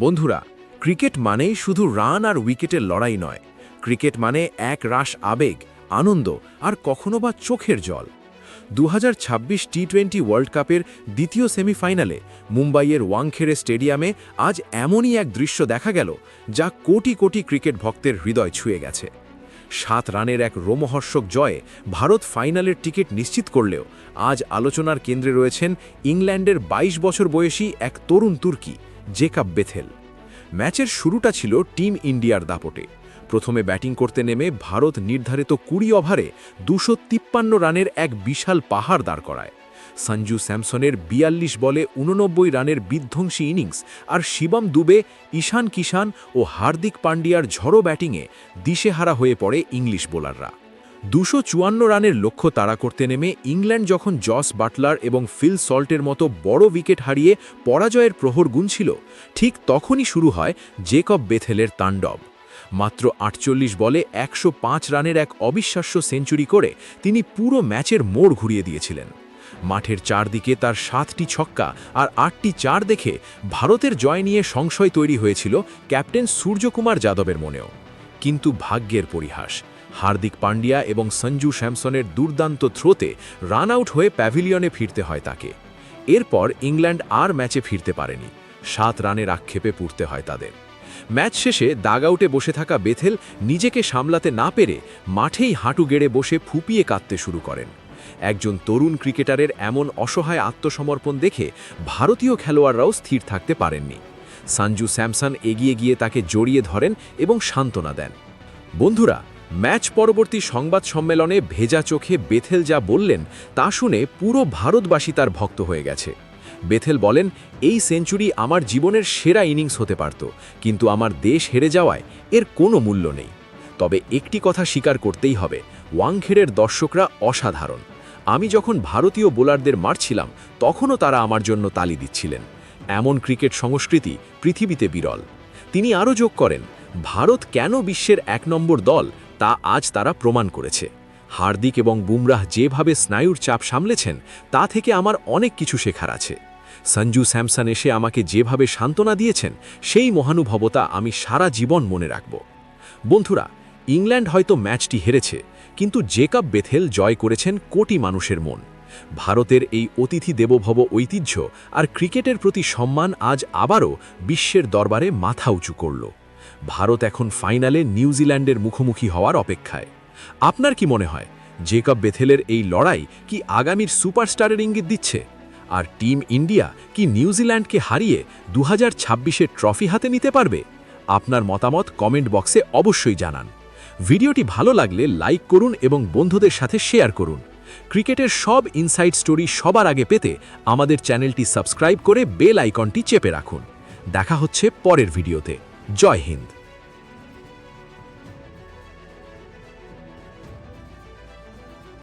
বন্ধুরা, ক্রিকেট মানেই শুধু রান আর উইকেটের লড়াই নয়। ক্রিকেট মানে এক রাশ আবেগ, আনন্দ আর কখনো বা চোখের জল। 2026 টি-20 ওয়ার্ল্ড কাপের দ্বিতীয় সেমিফাইনালে মুম্বাইয়ের ওয়াংখেড়ে স্টেডিয়ামে আজ এমনই এক দৃশ্য দেখা গেল যা কোটি কোটি ক্রিকেট ভক্তের হৃদয় ছুঁয়ে গেছে। 7 রানের এক রোমহর্ষক জয়ে ভারত ফাইনালের টিকিট নিশ্চিত করলেও আজ আলোচনার কেন্দ্রে রয়েছেন ইংল্যান্ডের 22 বছর বয়সী এক তরুণ তুর্কি, জেকাব বেথেল। ম্যাচের শুরুটা ছিল টিম ইন্ডিয়ার দাপটে। প্রথমে ব্যাটিং করতে নেমে ভারত নির্ধারিত 20 ওভারে 253 রানের এক বিশাল পাহাড় দাঁড় করায়। সঞ্জু স্যামসনের 42 বলে 89 রানের বিধ্বংসী ইনিংস আর শিবম দুবে, ঈশান কিষান ও হার্দিক পান্ডিয়ার ঝড়ো ব্যাটিংয়ে দিশেহারা হয়ে পড়ে ইংলিশ বোলাররা। 254 রানের লক্ষ্য তাড়া করতে নেমে ইংল্যান্ড যখন জস বাটলার এবং ফিল সল্টের মতো বড় উইকেট হারিয়ে পরাজয়ের প্রহর গুনছিল, ঠিক তখনই শুরু হয় জেকব বেথেলের তাণ্ডব। মাত্র 48 বলে 105 রানের এক অবিশ্বাস্য সেঞ্চুরি করে তিনি পুরো ম্যাচের মোড় ঘুরিয়ে দিয়েছিলেন। মাঠের চারদিকে তার 7টি ছক্কা আর 8টি চার দেখে ভারতের জয় নিয়ে সংশয় তৈরি হয়েছিল ক্যাপ্টেন সূর্যকুমার যাদবের মনেও। কিন্তু ভাগ্যের পরিহাস, হার্দিক পান্ডিয়া এবং সঞ্জু স্যামসনের দুর্দান্ত থ্রোতে রান আউট হয়ে প্যাভিলিয়নে ফিরতে হয় তাকে। এরপর ইংল্যান্ড আর ম্যাচে ফিরতে পারেনি, 7 রানের আক্ষেপে পুড়তে হয় তাদের। ম্যাচ শেষে দাগআউটে বসে থাকা বেথেল নিজেকে সামলাতে না পেরে মাঠেই হাঁটু গেড়ে বসে ফুপিয়ে কাঁদতে শুরু করেন। একজন তরুণ ক্রিকেটারের এমন অসহায় আত্মসমর্পণ দেখে ভারতীয় খেলোয়াড়রাও স্থির থাকতে পারেননি। সঞ্জু স্যামসন এগিয়ে গিয়ে তাকে জড়িয়ে ধরেন এবং সান্ত্বনা দেন। বন্ধুরা, ম্যাচ পরবর্তী সংবাদ সম্মেলনে ভেজা চোখে বেথেল যা বললেন তা শুনে পুরো ভারতবাসী তার ভক্ত হয়ে গেছে। বেথেল বলেন, এই সেঞ্চুরি আমার জীবনের সেরা ইনিংস হতে পারত, কিন্তু আমার দেশ হেরে যাওয়ায় এর কোনো মূল্য নেই। তবে একটি কথা স্বীকার করতেই হবে, ওয়াংখেড়ের দর্শকরা অসাধারণ। আমি যখন ভারতীয় বোলারদের মারছিলাম তখনও তারা আমার জন্য তালি দিচ্ছিলেন। এমন ক্রিকেট সংস্কৃতি পৃথিবীতে বিরল। তিনি আরও যোগ করেন, ভারত কেন বিশ্বের 1 নম্বর দল তা আজ তারা প্রমাণ করেছে। হার্দিক এবং বুমরাহ যেভাবে স্নায়ুর চাপ সামলেছেন তা থেকে আমার অনেক কিছু শেখার আছে। সঞ্জু স্যামসন এসে আমাকে যেভাবে সান্ত্বনা দিয়েছেন সেই মহানুভবতা আমি সারা জীবন মনে রাখব। বন্ধুরা, ইংল্যান্ড হয়তো ম্যাচটি হেরেছে, কিন্তু জেকব বেথেল জয় করেছেন কোটি মানুষের মন। ভারতের এই অতিথি দেবভব ঐতিহ্য আর ক্রিকেটের প্রতি সম্মান আজ আবারও বিশ্বের দরবারে মাথা উঁচু করল। ভারত এখন ফাইনালে নিউজিল্যান্ডের মুখোমুখি হওয়ার অপেক্ষায়। আপনার কি মনে হয়, জেকব বেথেলের এই লড়াই কি আগামীর সুপারস্টারের ইঙ্গিত দিচ্ছে? আর টিম ইন্ডিয়া কি নিউজিল্যান্ডকে হারিয়ে 2026-এর ট্রফি হাতে নিতে পারবে? আপনার মতামত কমেন্ট বক্সে অবশ্যই জানান। ভিডিওটি ভালো লাগলে লাইক করুন এবং বন্ধুদের সাথে শেয়ার করুন। ক্রিকেটের সব ইনসাইড স্টোরি সবার আগে পেতে আমাদের চ্যানেলটি সাবস্ক্রাইব করে বেল আইকনটি চেপে রাখুন। দেখা হচ্ছে পরের ভিডিওতে। জয় হিন্দ।